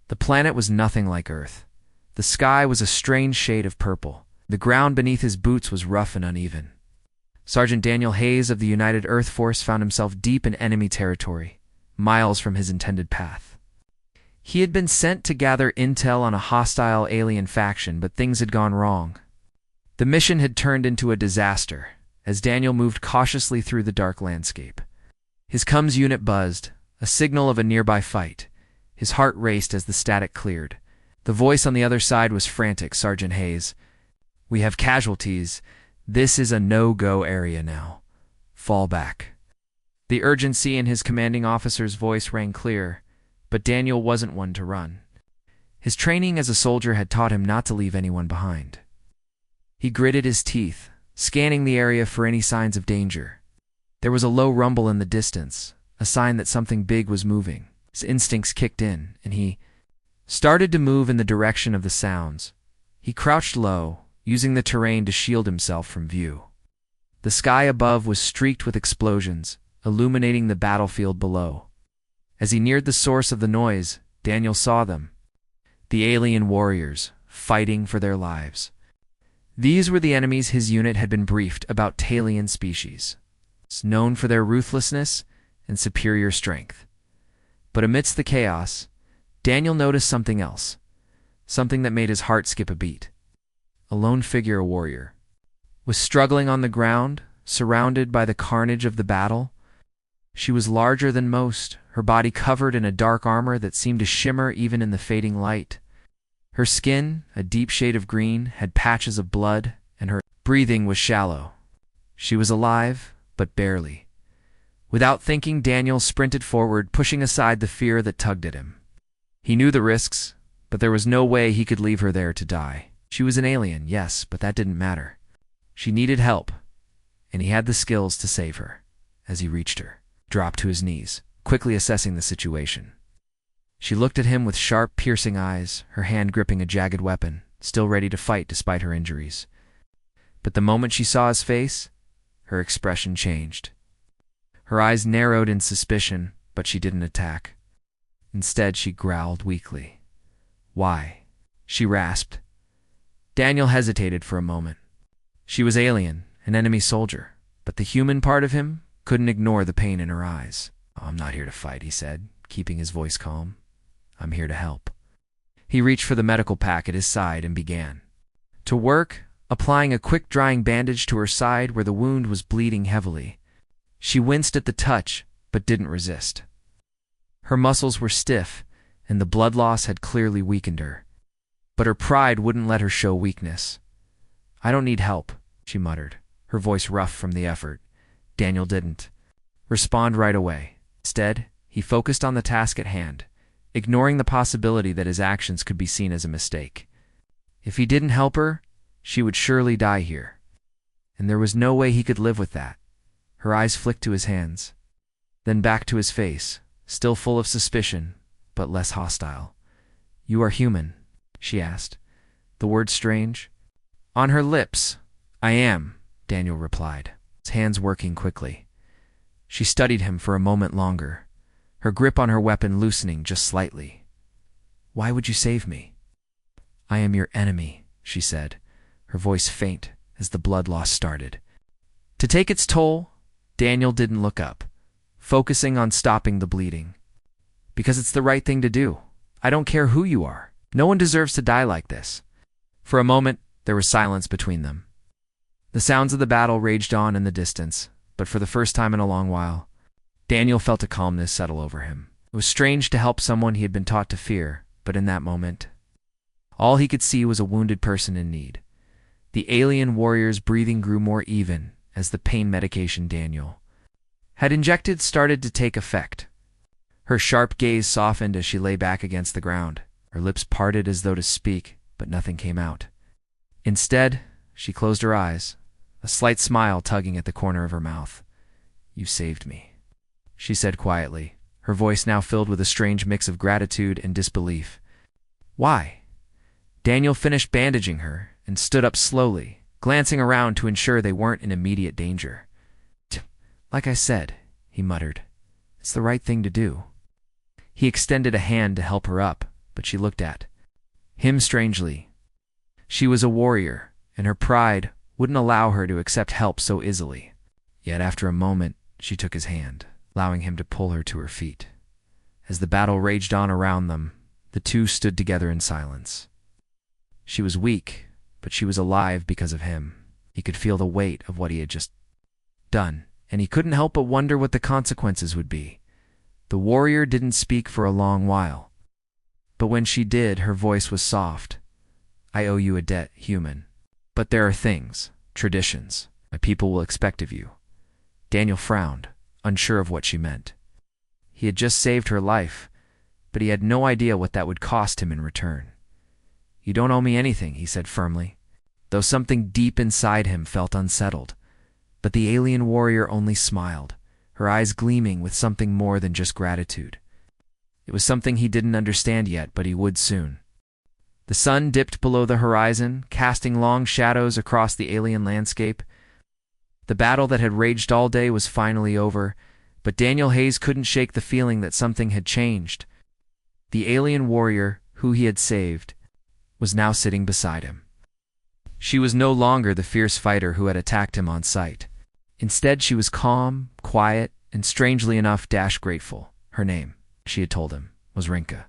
The planet was nothing like Earth. The sky was a strange shade of purple. The ground beneath his boots was rough and uneven. Sergeant Daniel Hayes of the United Earth Force found himself deep in enemy territory, miles from his intended path. He had been sent to gather intel on a hostile alien faction, but things had gone wrong. The mission had turned into a disaster as Daniel moved cautiously through the dark landscape. His comms unit buzzed, a signal of a nearby fight. His heart raced as the static cleared. The voice on the other side was frantic. "Sergeant Hayes, we have casualties. This is a no-go area now. Fall back." The urgency in his commanding officer's voice rang clear, but Daniel wasn't one to run. His training as a soldier had taught him not to leave anyone behind. He gritted his teeth, scanning the area for any signs of danger. There was a low rumble in the distance, a sign that something big was moving. His instincts kicked in, and he started to move in the direction of the sounds. He crouched low, using the terrain to shield himself from view. The sky above was streaked with explosions, illuminating the battlefield below. As he neared the source of the noise, Daniel saw them. The alien warriors, fighting for their lives. These were the enemies his unit had been briefed about. Talian species, known for their ruthlessness and superior strength. But amidst the chaos, Daniel noticed something else, something that made his heart skip a beat. A lone figure, a warrior, was struggling on the ground, surrounded by the carnage of the battle. She was larger than most, her body covered in a dark armor that seemed to shimmer even in the fading light. Her skin, a deep shade of green, had patches of blood, and her breathing was shallow. She was alive, but barely. Without thinking, Daniel sprinted forward, pushing aside the fear that tugged at him. He knew the risks, but there was no way he could leave her there to die. She was an alien, yes, but that didn't matter. She needed help, and he had the skills to save her. As he reached her, he dropped to his knees, quickly assessing the situation. She looked at him with sharp, piercing eyes, her hand gripping a jagged weapon, still ready to fight despite her injuries. But the moment she saw his face, her expression changed. Her eyes narrowed in suspicion, but she didn't attack. Instead, she growled weakly. "Why?" she rasped. Daniel hesitated for a moment. She was alien, an enemy soldier, but the human part of him couldn't ignore the pain in her eyes. "I'm not here to fight," he said, keeping his voice calm. "I'm here to help." He reached for the medical pack at his side and began to work, applying a quick drying bandage to her side where the wound was bleeding heavily. She winced at the touch, but didn't resist. Her muscles were stiff, and the blood loss had clearly weakened her. But her pride wouldn't let her show weakness. "I don't need help," she muttered, her voice rough from the effort. Daniel didn't respond right away. Instead, he focused on the task at hand, ignoring the possibility that his actions could be seen as a mistake. If he didn't help her, she would surely die here. And there was no way he could live with that. Her eyes flicked to his hands, then back to his face, still full of suspicion, but less hostile. "You are human?" she asked, the word strange. On her lips. "I am," Daniel replied, his hands working quickly. She studied him for a moment longer, her grip on her weapon loosening just slightly. "Why would you save me?" "I am your enemy," she said, her voice faint as the blood loss started. To take its toll, Daniel didn't look up, focusing on stopping the bleeding. "Because it's the right thing to do. I don't care who you are. No one deserves to die like this." For a moment, there was silence between them. The sounds of the battle raged on in the distance, but for the first time in a long while, Daniel felt a calmness settle over him. It was strange to help someone he had been taught to fear, but in that moment, all he could see was a wounded person in need. The alien warrior's breathing grew more even as the pain medication Daniel had injected started to take effect. Her sharp gaze softened as she lay back against the ground. Her lips parted as though to speak, but nothing came out. Instead, she closed her eyes, a slight smile tugging at the corner of her mouth. "You saved me," she said quietly, her voice now filled with a strange mix of gratitude and disbelief. "Why?" Daniel finished bandaging her and stood up slowly, glancing around to ensure they weren't in immediate danger. "Like I said," he muttered, "it's the right thing to do." He extended a hand to help her up, but she looked at him strangely. She was a warrior, and her pride wouldn't allow her to accept help so easily. Yet after a moment, she took his hand, allowing him to pull her to her feet. As the battle raged on around them, the two stood together in silence. She was weak, but she was alive because of him. He could feel the weight of what he had just done, and he couldn't help but wonder what the consequences would be. The warrior didn't speak for a long while, but when she did, her voice was soft. "I owe you a debt, human. But there are things, traditions, my people will expect of you." Daniel frowned, unsure of what she meant. He had just saved her life, but he had no idea what that would cost him in return. "You don't owe me anything," he said firmly, though something deep inside him felt unsettled. But the alien warrior only smiled, her eyes gleaming with something more than just gratitude. It was something he didn't understand yet, but he would soon. The sun dipped below the horizon, casting long shadows across the alien landscape. The battle that had raged all day was finally over, but Daniel Hayes couldn't shake the feeling that something had changed. The alien warrior, who he had saved, was now sitting beside him. She was no longer the fierce fighter who had attacked him on sight. Instead, she was calm, quiet, and strangely enough, grateful. Her name, she had told him, was Rinka.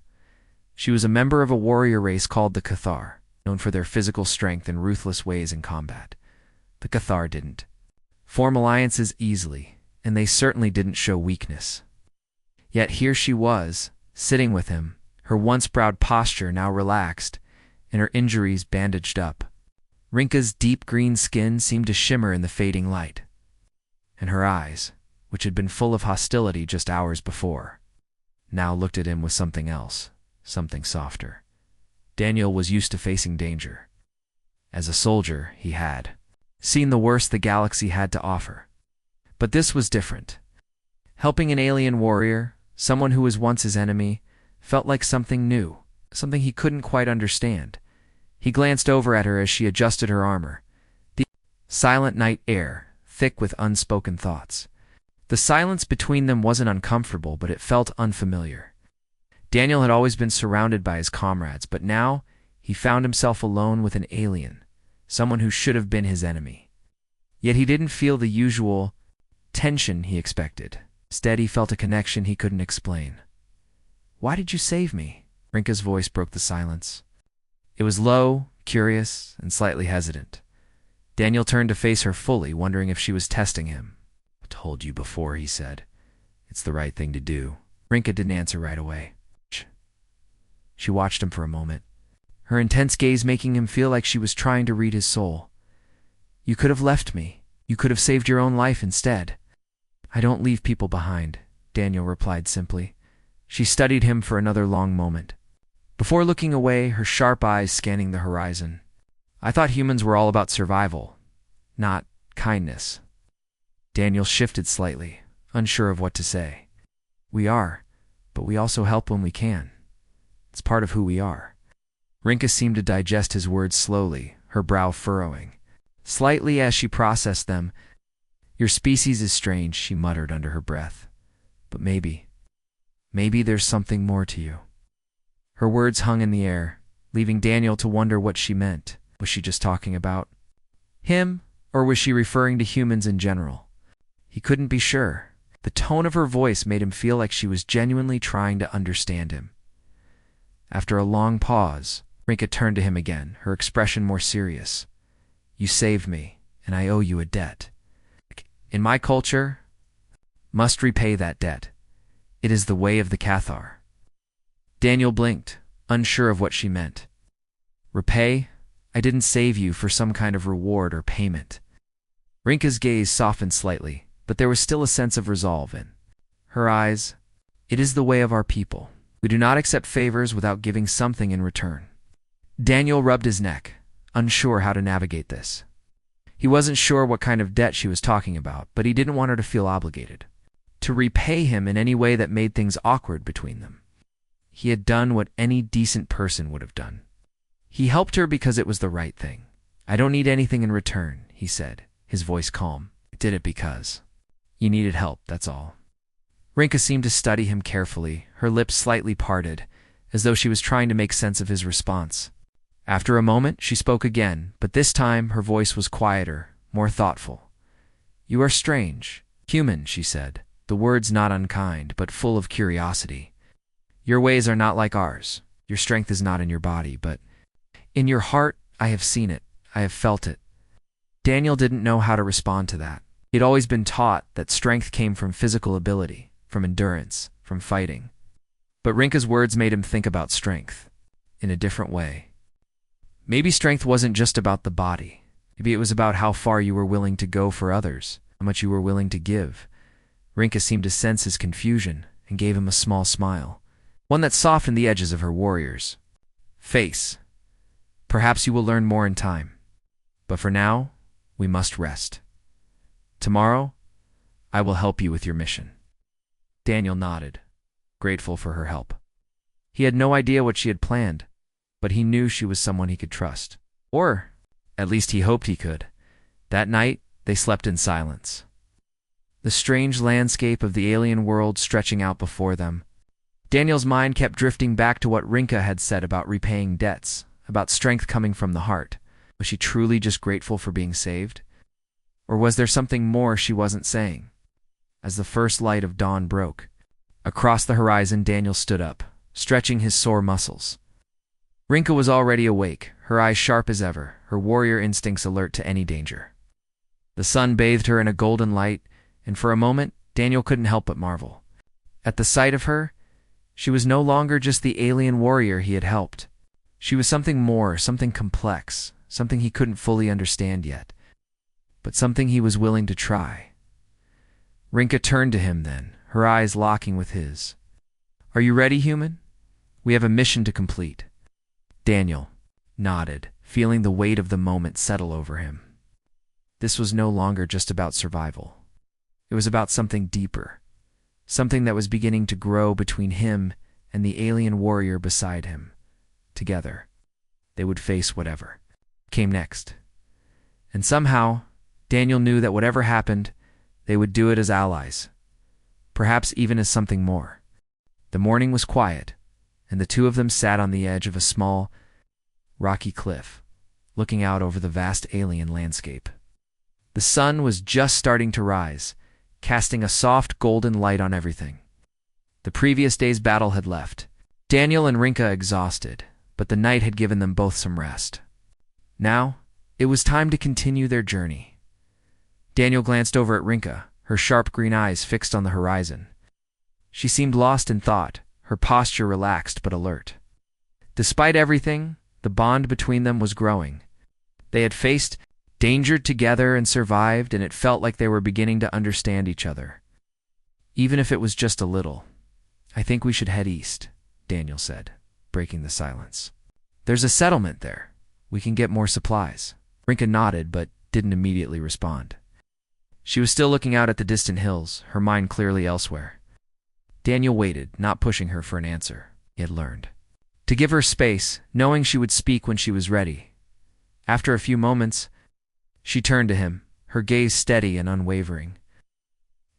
She was a member of a warrior race called the Cathar, known for their physical strength and ruthless ways in combat. The Cathar didn't form alliances easily, and they certainly didn't show weakness. Yet here she was, sitting with him, her once proud posture now relaxed, and her injuries bandaged up. Rinka's deep green skin seemed to shimmer in the fading light, and her eyes, which had been full of hostility just hours before, now looked at him with something else, something softer. Daniel was used to facing danger. As a soldier, he had seen the worst the galaxy had to offer. But this was different. Helping an alien warrior, someone who was once his enemy, felt like something new, something he couldn't quite understand. He glanced over at her as she adjusted her armor. The silent night air, thick with unspoken thoughts. The silence between them wasn't uncomfortable, but it felt unfamiliar. Daniel had always been surrounded by his comrades, but now he found himself alone with an alien, someone who should have been his enemy. Yet he didn't feel the usual tension he expected. Instead, he felt a connection he couldn't explain. "Why did you save me?" Rinka's voice broke the silence. It was low, curious, and slightly hesitant. Daniel turned to face her fully, wondering if she was testing him. "I told you before," he said. "It's the right thing to do." Rinka didn't answer right away. She watched him for a moment, her intense gaze making him feel like she was trying to read his soul. "You could have left me. You could have saved your own life instead." "I don't leave people behind," Daniel replied simply. She studied him for another long moment, before looking away, her sharp eyes scanning the horizon. "I thought humans were all about survival, not kindness." Daniel shifted slightly, unsure of what to say. "We are, but we also help when we can. It's part of who we are." Rinka seemed to digest his words slowly, her brow furrowing slightly as she processed them. "Your species is strange," she muttered under her breath. "But maybe there's something more to you." Her words hung in the air, leaving Daniel to wonder what she meant. Was she just talking about him, or was she referring to humans in general? He couldn't be sure. The tone of her voice made him feel like she was genuinely trying to understand him. After a long pause, Rinka turned to him again, her expression more serious. "You saved me, and I owe you a debt. In my culture, must repay that debt. It is the way of the Cathar." Daniel blinked, unsure of what she meant. "Repay? I didn't save you for some kind of reward or payment." Rinka's gaze softened slightly, but there was still a sense of resolve in her eyes. "It is the way of our people. We do not accept favors without giving something in return." Daniel rubbed his neck, unsure how to navigate this. He wasn't sure what kind of debt she was talking about, but he didn't want her to feel obligated to repay him in any way that made things awkward between them. He had done what any decent person would have done. He helped her because it was the right thing. "I don't need anything in return," he said, his voice calm. "I did it because you needed help, that's all." Rinka seemed to study him carefully, her lips slightly parted, as though she was trying to make sense of his response. After a moment, she spoke again, but this time her voice was quieter, more thoughtful. "You are strange, human," she said, the words not unkind, but full of curiosity. "Your ways are not like ours. Your strength is not in your body, but in your heart. I have seen it. I have felt it." Daniel didn't know how to respond to that. He'd always been taught that strength came from physical ability, from endurance, from fighting. But Rinka's words made him think about strength in a different way. Maybe strength wasn't just about the body. Maybe it was about how far you were willing to go for others, how much you were willing to give. Rinka seemed to sense his confusion and gave him a small smile, one that softened the edges of her warrior's face. "Perhaps you will learn more in time. But for now, we must rest. Tomorrow, I will help you with your mission." Daniel nodded, grateful for her help. He had no idea what she had planned, but he knew she was someone he could trust. Or, at least he hoped he could. That night, they slept in silence. The strange landscape of the alien world stretching out before them. Daniel's mind kept drifting back to what Rinka had said about repaying debts, about strength coming from the heart. Was she truly just grateful for being saved? Or was there something more she wasn't saying? As the first light of dawn broke, across the horizon Daniel stood up, stretching his sore muscles. Rinka was already awake, her eyes sharp as ever, her warrior instincts alert to any danger. The sun bathed her in a golden light, and for a moment Daniel couldn't help but marvel. At the sight of her, she was no longer just the alien warrior he had helped. She was something more, something complex, something he couldn't fully understand yet, but something he was willing to try. Rinka turned to him then, her eyes locking with his. "Are you ready, human? We have a mission to complete." Daniel nodded, feeling the weight of the moment settle over him. This was no longer just about survival. It was about something deeper, something that was beginning to grow between him and the alien warrior beside him. Together, they would face whatever came next. And somehow, Daniel knew that whatever happened, they would do it as allies, perhaps even as something more. The morning was quiet, and the two of them sat on the edge of a small, rocky cliff, looking out over the vast alien landscape. The sun was just starting to rise, casting a soft golden light on everything. The previous day's battle had left, Daniel and Rinka exhausted, but the night had given them both some rest. Now, it was time to continue their journey. Daniel glanced over at Rinka, her sharp green eyes fixed on the horizon. She seemed lost in thought, her posture relaxed but alert. Despite everything, the bond between them was growing. They had faced danger together and survived, and it felt like they were beginning to understand each other. Even if it was just a little. "I think we should head east," Daniel said, breaking the silence. "There's a settlement there. We can get more supplies." Rinka nodded, but didn't immediately respond. She was still looking out at the distant hills, her mind clearly elsewhere. Daniel waited, not pushing her for an answer. He had learned to give her space, knowing she would speak when she was ready. After a few moments, she turned to him, her gaze steady and unwavering.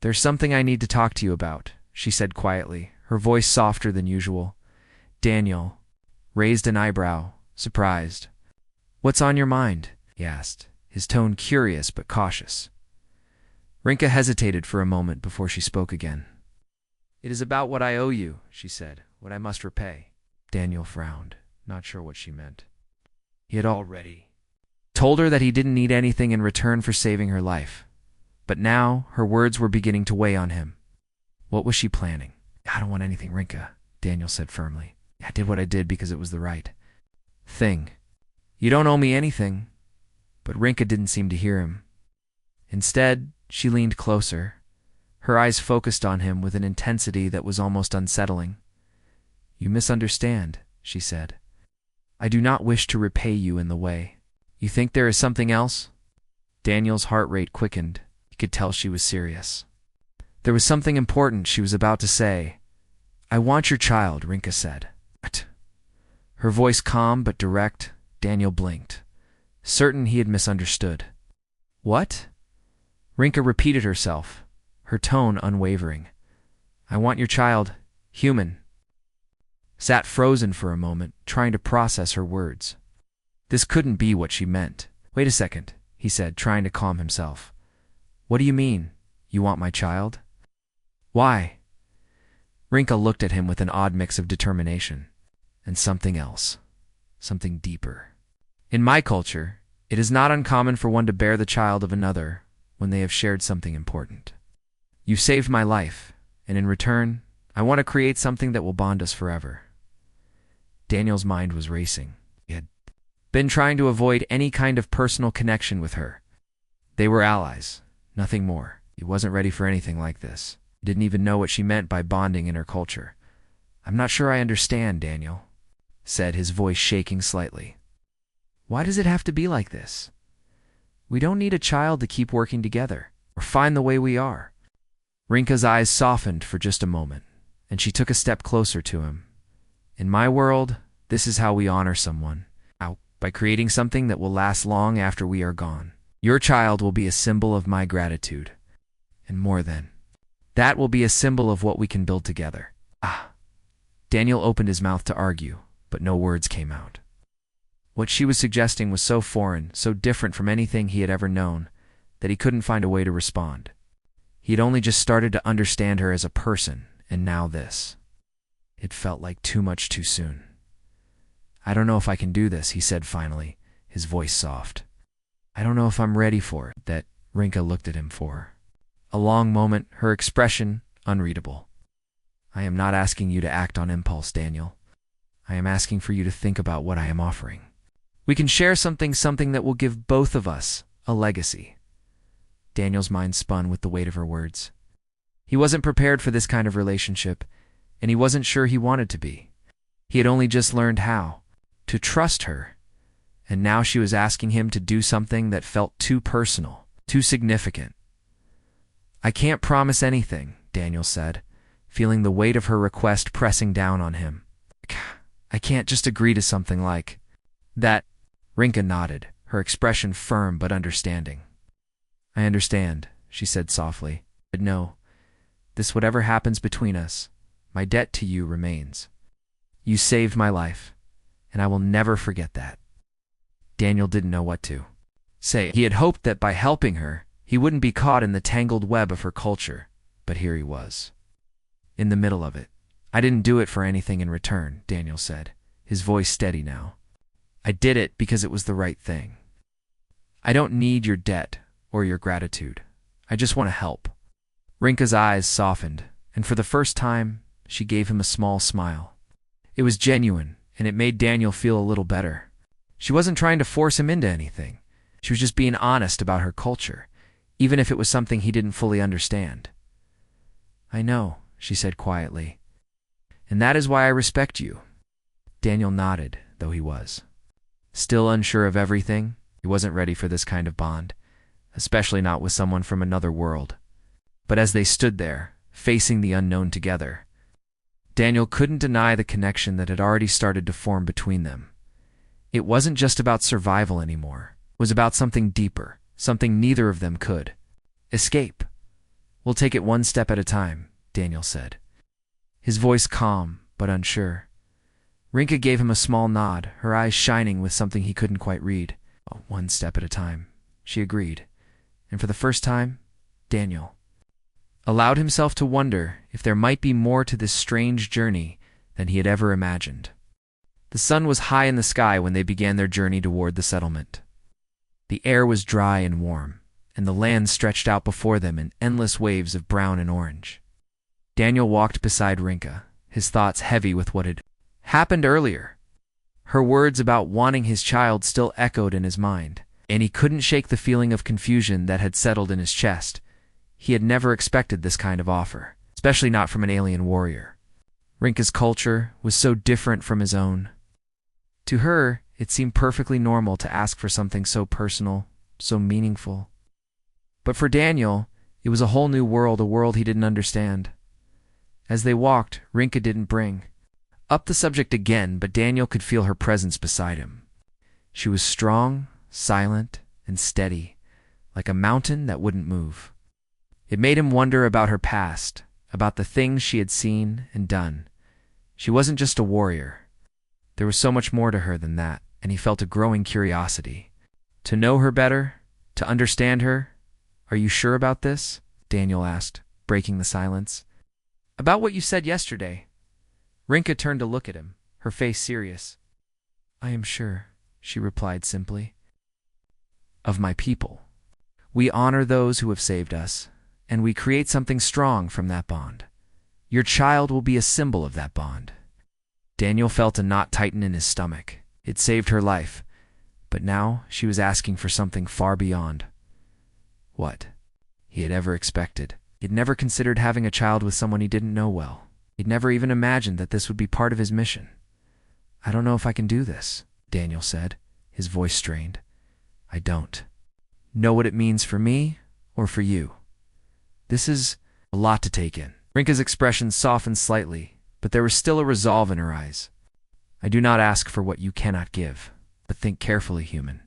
"There's something I need to talk to you about," she said quietly, her voice softer than usual. Daniel raised an eyebrow, surprised. "What's on your mind?" he asked, his tone curious but cautious. Rinka hesitated for a moment before she spoke again. "It is about what I owe you," she said, "what I must repay." Daniel frowned, not sure what she meant. He had already told her that he didn't need anything in return for saving her life. But now her words were beginning to weigh on him. What was she planning? "I don't want anything, Rinka," Daniel said firmly. "I did what I did because it was the right thing. You don't owe me anything." But Rinka didn't seem to hear him. Instead, she leaned closer, her eyes focused on him with an intensity that was almost unsettling. "You misunderstand," she said. "I do not wish to repay you in the way. You think there is something else?" Daniel's heart rate quickened. He could tell she was serious. There was something important she was about to say. "I want your child," Rinka said. "What?" Her voice calm but direct. Daniel blinked, certain he had misunderstood. "What?" Rinka repeated herself, her tone unwavering. "I want your child, human." sat frozen for a moment, trying to process her words. This couldn't be what she meant. Wait a second, he said, trying to calm himself. What do you mean? You want my child? Why? Rinka looked at him with an odd mix of determination and something else, something deeper. In my culture, it is not uncommon for one to bear the child of another when they have shared something important. You've saved my life, and in return, I want to create something that will bond us forever. Daniel's mind was racing. He had been trying to avoid any kind of personal connection with her. They were allies, nothing more. He wasn't ready for anything like this. He didn't even know what she meant by bonding in her culture. I'm not sure I understand, Daniel, said, his voice shaking slightly. Why does it have to be like this? We don't need a child to keep working together. We're fine the way we are. Rinka's eyes softened for just a moment, and she took a step closer to him. In my world, this is how we honor someone. By creating something that will last long after we are gone. Your child will be a symbol of my gratitude. And more than that will be a symbol of what we can build together. Daniel opened his mouth to argue, but no words came out. What she was suggesting was so foreign, so different from anything he had ever known, that he couldn't find a way to respond. He had only just started to understand her as a person, and now this. It felt like too much too soon. I don't know if I can do this, he said finally, his voice soft. I don't know if I'm ready for it. That Rinka looked at him for a long moment, her expression unreadable. I am not asking you to act on impulse, Daniel. I am asking for you to think about what I am offering. We can share something that will give both of us a legacy. Daniel's mind spun with the weight of her words. He wasn't prepared for this kind of relationship, and he wasn't sure he wanted to be. He had only just learned how to trust her, and now she was asking him to do something that felt too personal, too significant. I can't promise anything, Daniel said, feeling the weight of her request pressing down on him. I can't just agree to something like that. Rinka nodded, her expression firm but understanding. I understand, she said softly. But no, whatever happens between us, my debt to you remains. You saved my life, and I will never forget that. Daniel didn't know what to say. He had hoped that by helping her, he wouldn't be caught in the tangled web of her culture, but here he was, in the middle of it. I didn't do it for anything in return, Daniel said, his voice steady now. I did it because it was the right thing. I don't need your debt or your gratitude. I just want to help. Rinka's eyes softened, and for the first time, she gave him a small smile. It was genuine, and it made Daniel feel a little better. She wasn't trying to force him into anything. She was just being honest about her culture, even if it was something he didn't fully understand. I know, she said quietly. And that is why I respect you. Daniel nodded, though he was still unsure of everything. He wasn't ready for this kind of bond, especially not with someone from another world. But as they stood there, facing the unknown together, Daniel couldn't deny the connection that had already started to form between them. It wasn't just about survival anymore. It was about something deeper, something neither of them could escape. We'll take it one step at a time, Daniel said, his voice calm but unsure. Rinka gave him a small nod, her eyes shining with something he couldn't quite read. Oh, one step at a time, she agreed. And for the first time, Daniel allowed himself to wonder if there might be more to this strange journey than he had ever imagined. The sun was high in the sky when they began their journey toward the settlement. The air was dry and warm, and the land stretched out before them in endless waves of brown and orange. Daniel walked beside Rinka, his thoughts heavy with what had happened earlier. Her words about wanting his child still echoed in his mind, and he couldn't shake the feeling of confusion that had settled in his chest. He had never expected this kind of offer, especially not from an alien warrior. Rinka's culture was so different from his own. To her, it seemed perfectly normal to ask for something so personal, so meaningful. But for Daniel, it was a whole new world, a world he didn't understand. As they walked, Rinka didn't bring up the subject again, but Daniel could feel her presence beside him. She was strong, silent, and steady, like a mountain that wouldn't move. It made him wonder about her past, about the things she had seen and done. She wasn't just a warrior. There was so much more to her than that, and he felt a growing curiosity. To know her better, to understand her. Are you sure about this? Daniel asked, breaking the silence. About what you said yesterday. Rinka turned to look at him, her face serious. I am sure, she replied simply. Of my people. We honor those who have saved us, and we create something strong from that bond. Your child will be a symbol of that bond. Daniel felt a knot tighten in his stomach. It saved her life, but now she was asking for something far beyond what he had ever expected. He'd never considered having a child with someone he didn't know well. He'd never even imagined that this would be part of his mission. I don't know if I can do this, Daniel said, his voice strained. I don't know what it means for me or for you. This is a lot to take in. Rinka's expression softened slightly, but there was still a resolve in her eyes. I do not ask for what you cannot give, but think carefully, human.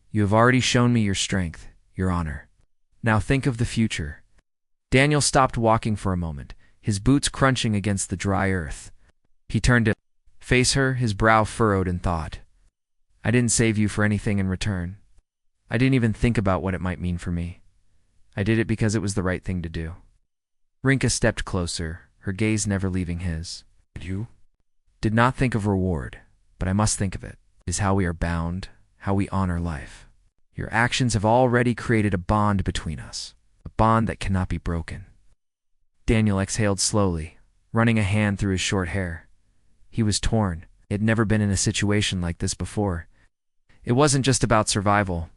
You have already shown me your strength, your honor. Now think of the future. Daniel stopped walking for a moment, his boots crunching against the dry earth. He turned to face her, his brow furrowed in thought. I didn't save you for anything in return. I didn't even think about what it might mean for me. I did it because it was the right thing to do. Rinka stepped closer, her gaze never leaving his. You did not think of reward, but I must think of it. It is how we are bound, how we honor life. Your actions have already created a bond between us, a bond that cannot be broken. Daniel exhaled slowly, running a hand through his short hair. He was torn. He had never been in a situation like this before. It wasn't just about survival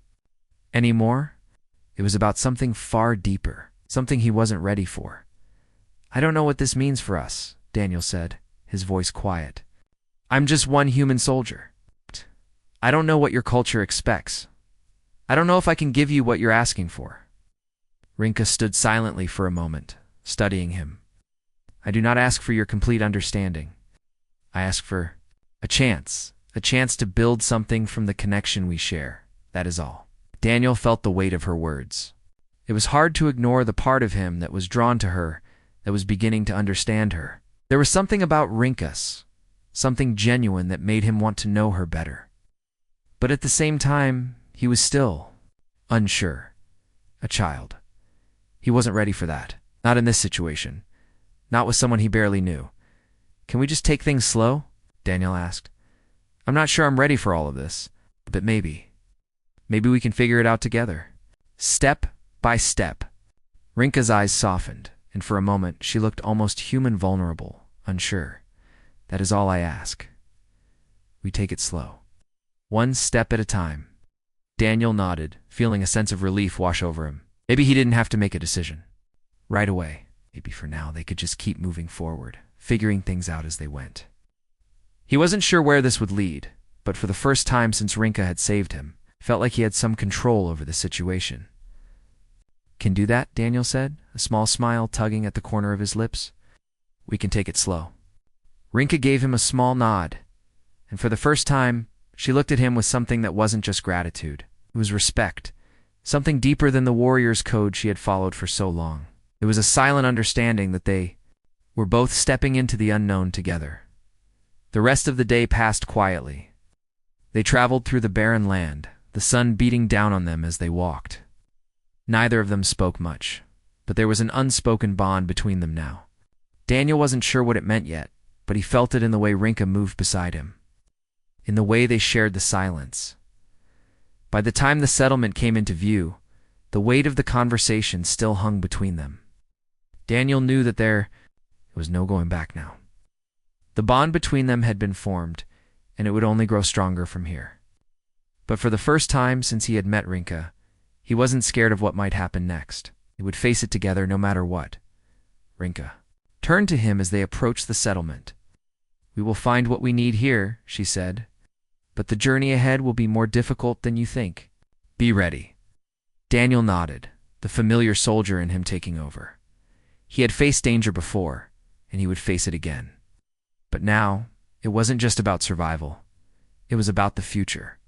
anymore. It was about something far deeper, something he wasn't ready for. I don't know what this means for us, Daniel said, his voice quiet. I'm just one human soldier. I don't know what your culture expects. I don't know if I can give you what you're asking for. Rinka stood silently for a moment, studying him. I do not ask for your complete understanding. I ask for a chance to build something from the connection we share. That is all. Daniel felt the weight of her words. It was hard to ignore the part of him that was drawn to her, that was beginning to understand her. There was something about Rinkas, something genuine that made him want to know her better. But at the same time, he was still unsure. A child. He wasn't ready for that. Not in this situation. Not with someone he barely knew. Can we just take things slow? Daniel asked. I'm not sure I'm ready for all of this, but maybe we can figure it out together. Step by step. Rinka's eyes softened, and for a moment she looked almost human vulnerable, unsure. That is all I ask. We take it slow. One step at a time. Daniel nodded, feeling a sense of relief wash over him. Maybe he didn't have to make a decision right away. Maybe for now they could just keep moving forward, figuring things out as they went. He wasn't sure where this would lead, but for the first time since Rinka had saved him, felt like he had some control over the situation. Can do that, Daniel said, a small smile tugging at the corner of his lips. We can take it slow. Rinka gave him a small nod, and for the first time, she looked at him with something that wasn't just gratitude. It was respect, something deeper than the warrior's code she had followed for so long. It was a silent understanding that they were both stepping into the unknown together. The rest of the day passed quietly. They traveled through the barren land, the sun beating down on them as they walked. Neither of them spoke much, but there was an unspoken bond between them now. Daniel wasn't sure what it meant yet, but he felt it in the way Rinka moved beside him, in the way they shared the silence. By the time the settlement came into view, the weight of the conversation still hung between them. Daniel knew that there was no going back now. The bond between them had been formed, and it would only grow stronger from here. But for the first time since he had met Rinka, he wasn't scared of what might happen next. They would face it together no matter what. Rinka turned to him as they approached the settlement. We will find what we need here, she said, but the journey ahead will be more difficult than you think. Be ready. Daniel nodded, the familiar soldier in him taking over. He had faced danger before, and he would face it again. But now, it wasn't just about survival. It was about the future.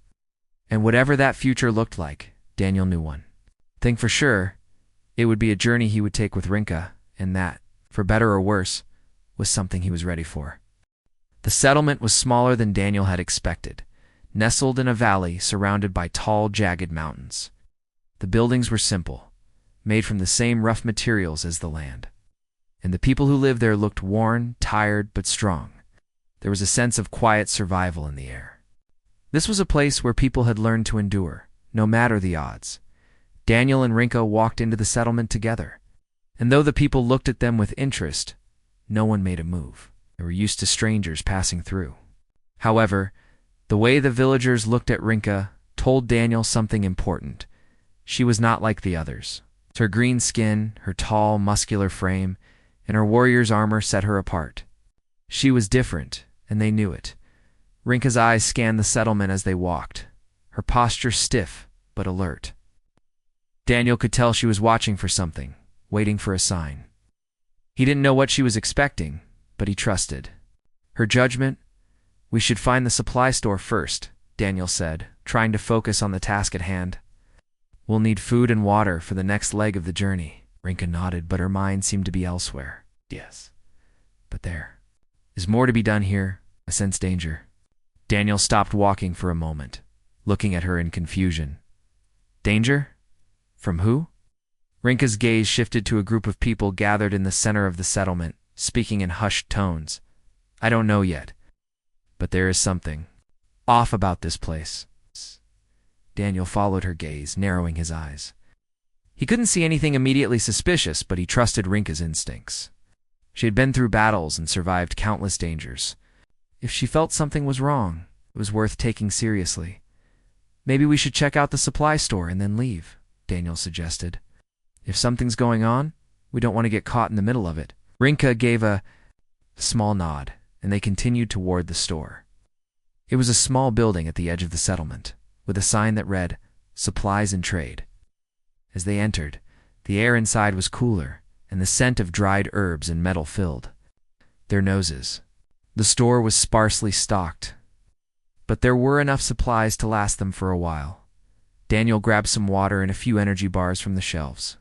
And whatever that future looked like, Daniel knew one thing for sure: it would be a journey he would take with Rinka, and that, for better or worse, was something he was ready for. The settlement was smaller than Daniel had expected, nestled in a valley surrounded by tall, jagged mountains. The buildings were simple, made from the same rough materials as the land. And the people who lived there looked worn, tired, but strong. There was a sense of quiet survival in the air. This was a place where people had learned to endure, no matter the odds. Daniel and Rinka walked into the settlement together, and though the people looked at them with interest, no one made a move. They were used to strangers passing through. However, the way the villagers looked at Rinka told Daniel something important. She was not like the others. Her green skin, her tall, muscular frame, and her warrior's armor set her apart. She was different, and they knew it. Rinka's eyes scanned the settlement as they walked, her posture stiff but alert. Daniel could tell she was watching for something, waiting for a sign. He didn't know what she was expecting, but he trusted. Her judgment? "We should find the supply store first," Daniel said, trying to focus on the task at hand. "We'll need food and water for the next leg of the journey." Rinka nodded, but her mind seemed to be elsewhere. Yes, but there is more to be done here. I sense danger. Daniel stopped walking for a moment, looking at her in confusion. Danger? From who? Rinka's gaze shifted to a group of people gathered in the center of the settlement, speaking in hushed tones. "I don't know yet, but there is something off about this place." Daniel followed her gaze, narrowing his eyes. He couldn't see anything immediately suspicious, but he trusted Rinka's instincts. She had been through battles and survived countless dangers. If she felt something was wrong, it was worth taking seriously. "Maybe we should check out the supply store and then leave," Daniel suggested. "If something's going on, we don't want to get caught in the middle of it." Rinka gave a small nod, and they continued toward the store. It was a small building at the edge of the settlement, with a sign that read, "Supplies and Trade." As they entered, the air inside was cooler, and the scent of dried herbs and metal filled their noses. The store was sparsely stocked, but there were enough supplies to last them for a while. Daniel grabbed some water and a few energy bars from the shelves.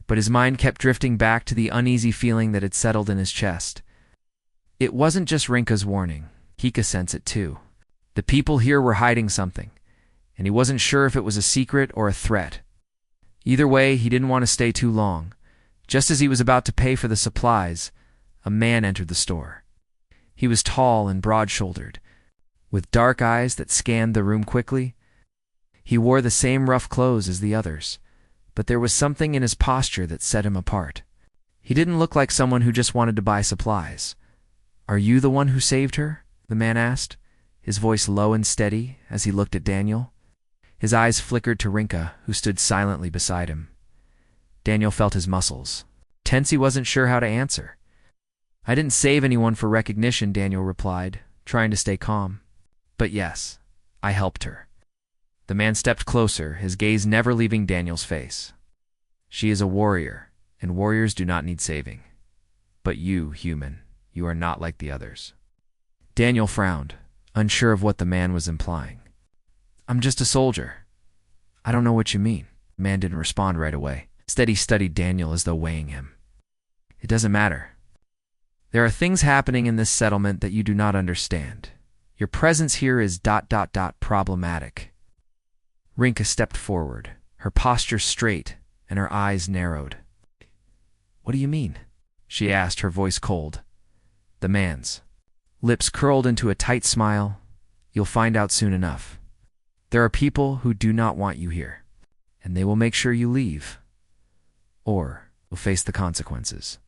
But his mind kept drifting back to the uneasy feeling that had settled in his chest. It wasn't just Rinka's warning. He could sense it too. The people here were hiding something, and he wasn't sure if it was a secret or a threat. Either way, he didn't want to stay too long. Just as he was about to pay for the supplies, a man entered the store. He was tall and broad-shouldered, with dark eyes that scanned the room quickly. He wore the same rough clothes as the others, but there was something in his posture that set him apart. He didn't look like someone who just wanted to buy supplies. "Are you the one who saved her?" the man asked, his voice low and steady as he looked at Daniel. His eyes flickered to Rinka, who stood silently beside him. Daniel felt his muscles tense. He wasn't sure how to answer. "I didn't save anyone for recognition," Daniel replied, trying to stay calm. "But yes, I helped her." The man stepped closer, his gaze never leaving Daniel's face. "She is a warrior, and warriors do not need saving. But you, human, you are not like the others." Daniel frowned, unsure of what the man was implying. "I'm just a soldier." "I don't know what you mean." The man didn't respond right away. Instead, he studied Daniel as though weighing him. "It doesn't matter. There are things happening in this settlement that you do not understand. Your presence here is ... problematic." Rinka stepped forward, her posture straight and her eyes narrowed. "What do you mean?" she asked, her voice cold. The man's lips curled into a tight smile. "You'll find out soon enough. There are people who do not want you here, and they will make sure you leave, or you'll face the consequences."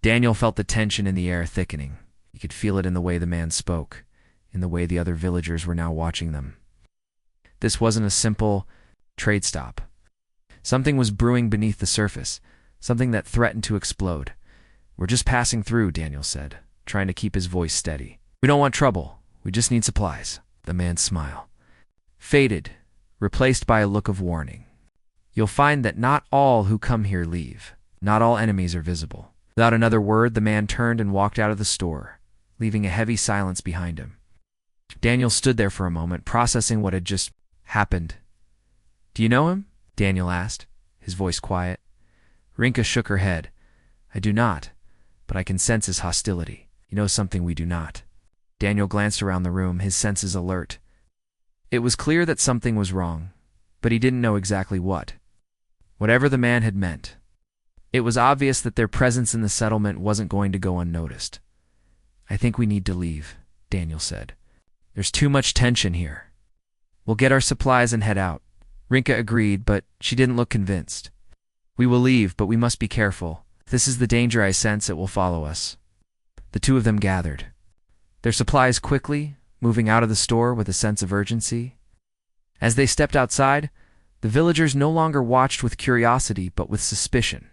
Daniel felt the tension in the air thickening. He could feel it in the way the man spoke, in the way the other villagers were now watching them. This wasn't a simple trade stop. Something was brewing beneath the surface, something that threatened to explode. "We're just passing through," Daniel said, trying to keep his voice steady. "We don't want trouble. We just need supplies." The man's smile faded, replaced by a look of warning. "You'll find that not all who come here leave. Not all enemies are visible." Without another word, the man turned and walked out of the store, leaving a heavy silence behind him. Daniel stood there for a moment, processing what had just happened. "Do you know him?" Daniel asked, his voice quiet. Rinka shook her head. "I do not, but I can sense his hostility. You know something we do not. Daniel glanced around the room, his senses alert. It was clear that something was wrong, but he didn't know exactly what. Whatever the man had meant, it was obvious that their presence in the settlement wasn't going to go unnoticed. I think we need to leave, Daniel said. There's too much tension here. We'll get our supplies and head out. Rinka agreed, but she didn't look convinced. We will leave, but we must be careful. If this is the danger I sense, it will follow us. The two of them gathered their supplies quickly, moving out of the store with a sense of urgency. As they stepped outside, the villagers no longer watched with curiosity, but with suspicion.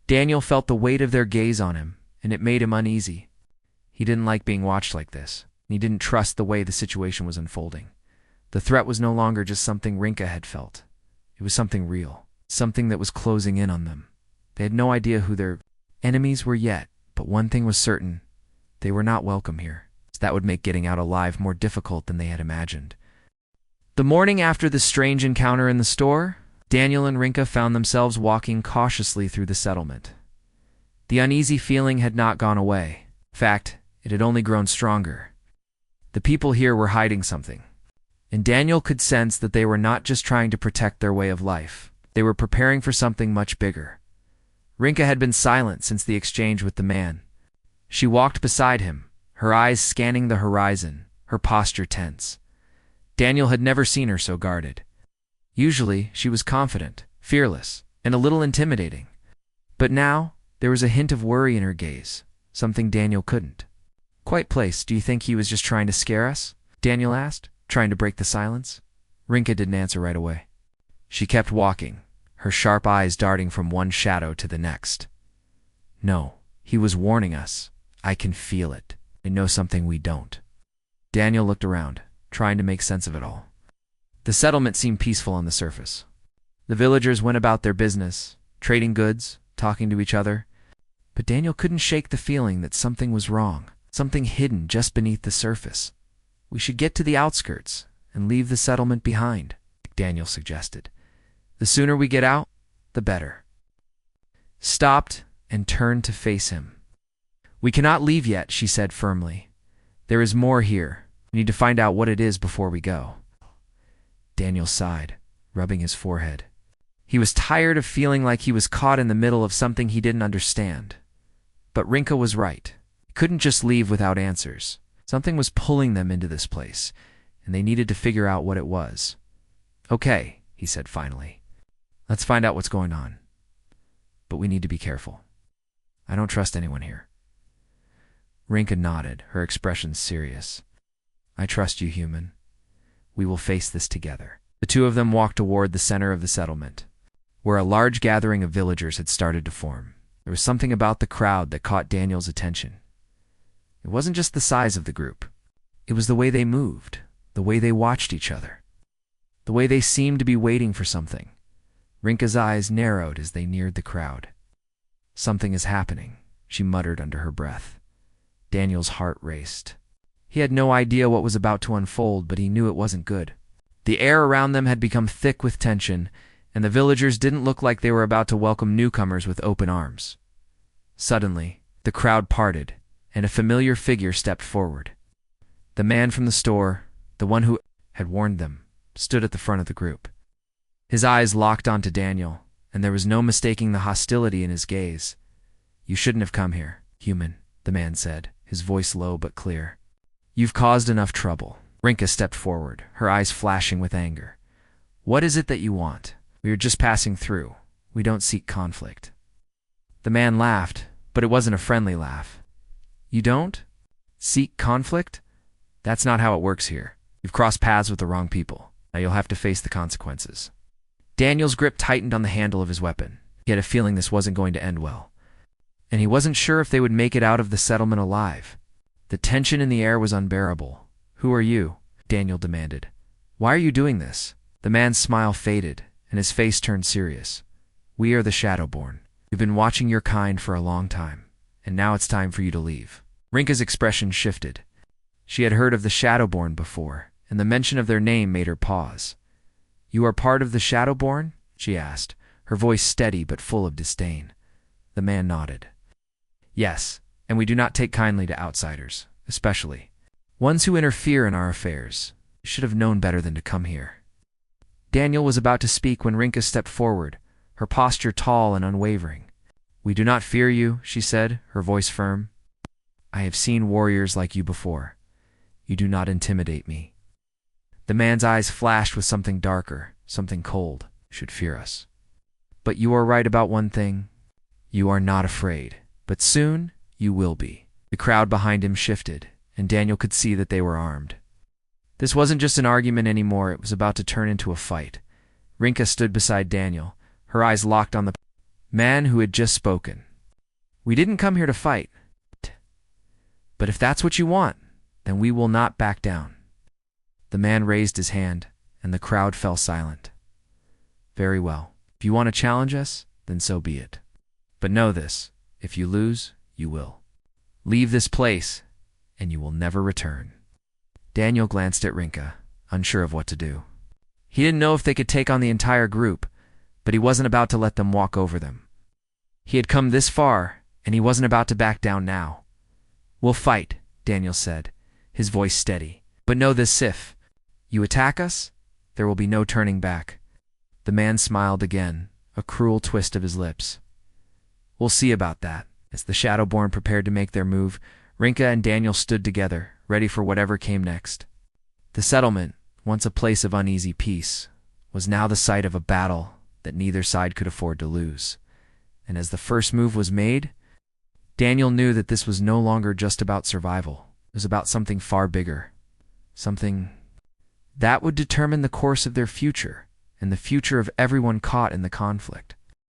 Daniel felt the weight of their gaze on him, and it made him uneasy. He didn't like being watched like this, and he didn't trust the way the situation was unfolding. The threat was no longer just something Rinka had felt. It was something real, something that was closing in on them. They had no idea who their enemies were yet, but one thing was certain: they were not welcome here. That would make getting out alive more difficult than they had imagined. The morning after the strange encounter in the store, Daniel and Rinka found themselves walking cautiously through the settlement. The uneasy feeling had not gone away. In fact, it had only grown stronger. The people here were hiding something, and Daniel could sense that they were not just trying to protect their way of life. They were preparing for something much bigger. Rinka had been silent since the exchange with the man. She walked beside him, her eyes scanning the horizon, her posture tense. Daniel had never seen her so guarded. Usually, she was confident, fearless, and a little intimidating. But now, there was a hint of worry in her gaze, something Daniel couldn't quite place. Do you think he was just trying to scare us? Daniel asked, trying to break the silence. Rinka didn't answer right away. She kept walking, her sharp eyes darting from one shadow to the next. No, he was warning us. I can feel it. I know something we don't. Daniel looked around, trying to make sense of it all. The settlement seemed peaceful on the surface. The villagers went about their business, trading goods, talking to each other. But Daniel couldn't shake the feeling that something was wrong, something hidden just beneath the surface. We should get to the outskirts and leave the settlement behind, Daniel suggested. The sooner we get out, the better. Stopped and turned to face him. We cannot leave yet, she said firmly. There is more here. We need to find out what it is before we go. Daniel sighed, rubbing his forehead. He was tired of feeling like he was caught in the middle of something he didn't understand. But Rinka was right. He couldn't just leave without answers. Something was pulling them into this place, and they needed to figure out what it was. Okay, he said finally. Let's find out what's going on. But we need to be careful. I don't trust anyone here. Rinka nodded, her expression serious. I trust you, human. We will face this together. The two of them walked toward the center of the settlement, where a large gathering of villagers had started to form. There was something about the crowd that caught Daniel's attention. It wasn't just the size of the group. It was the way they moved, the way they watched each other, the way they seemed to be waiting for something. Rinka's eyes narrowed as they neared the crowd. Something is happening, she muttered under her breath. Daniel's heart raced. He had no idea what was about to unfold, but he knew it wasn't good. The air around them had become thick with tension, and the villagers didn't look like they were about to welcome newcomers with open arms. Suddenly, the crowd parted, and a familiar figure stepped forward. The man from the store, the one who had warned them, stood at the front of the group. His eyes locked onto Daniel, and there was no mistaking the hostility in his gaze. You shouldn't have come here, human, the man said, his voice low but clear. You've caused enough trouble. Rinka stepped forward, her eyes flashing with anger. What is it that you want? We are just passing through. We don't seek conflict. The man laughed, but it wasn't a friendly laugh. You don't? Seek conflict? That's not how it works here. You've crossed paths with the wrong people. Now you'll have to face the consequences. Daniel's grip tightened on the handle of his weapon. He had a feeling this wasn't going to end well. And he wasn't sure if they would make it out of the settlement alive. The tension in the air was unbearable. Who are you? Daniel demanded. Why are you doing this? The man's smile faded, and his face turned serious. We are the Shadowborn. We've been watching your kind for a long time, and now it's time for you to leave. Rinka's expression shifted. She had heard of the Shadowborn before, and the mention of their name made her pause. You are part of the Shadowborn? She asked, her voice steady but full of disdain. The man nodded. Yes, and we do not take kindly to outsiders, especially ones who interfere in our affairs. You should have known better than to come here." Daniel was about to speak when Rinka stepped forward, her posture tall and unwavering. "We do not fear you," she said, her voice firm. "I have seen warriors like you before. You do not intimidate me." The man's eyes flashed with something darker, something cold. "Should fear us. But you are right about one thing. You are not afraid. But soon you will be." The crowd behind him shifted, and Daniel could see that they were armed. This wasn't just an argument anymore, it was about to turn into a fight. Rinka stood beside Daniel, her eyes locked on the man who had just spoken. "We didn't come here to fight. But if that's what you want, then we will not back down." The man raised his hand, and the crowd fell silent. "Very well. If you want to challenge us, then so be it. But know this, if you lose, you will leave this place, and you will never return." Daniel glanced at Rinka, unsure of what to do. He didn't know if they could take on the entire group, but he wasn't about to let them walk over them. He had come this far, and he wasn't about to back down now. "We'll fight," Daniel said, his voice steady. "But know this, Sif. You attack us, there will be no turning back." The man smiled again, a cruel twist of his lips. "We'll see about that." As the Shadowborn prepared to make their move, Rinka and Daniel stood together, ready for whatever came next. The settlement, once a place of uneasy peace, was now the site of a battle that neither side could afford to lose. And as the first move was made, Daniel knew that this was no longer just about survival. It was about something far bigger, something that would determine the course of their future and the future of everyone caught in the conflict.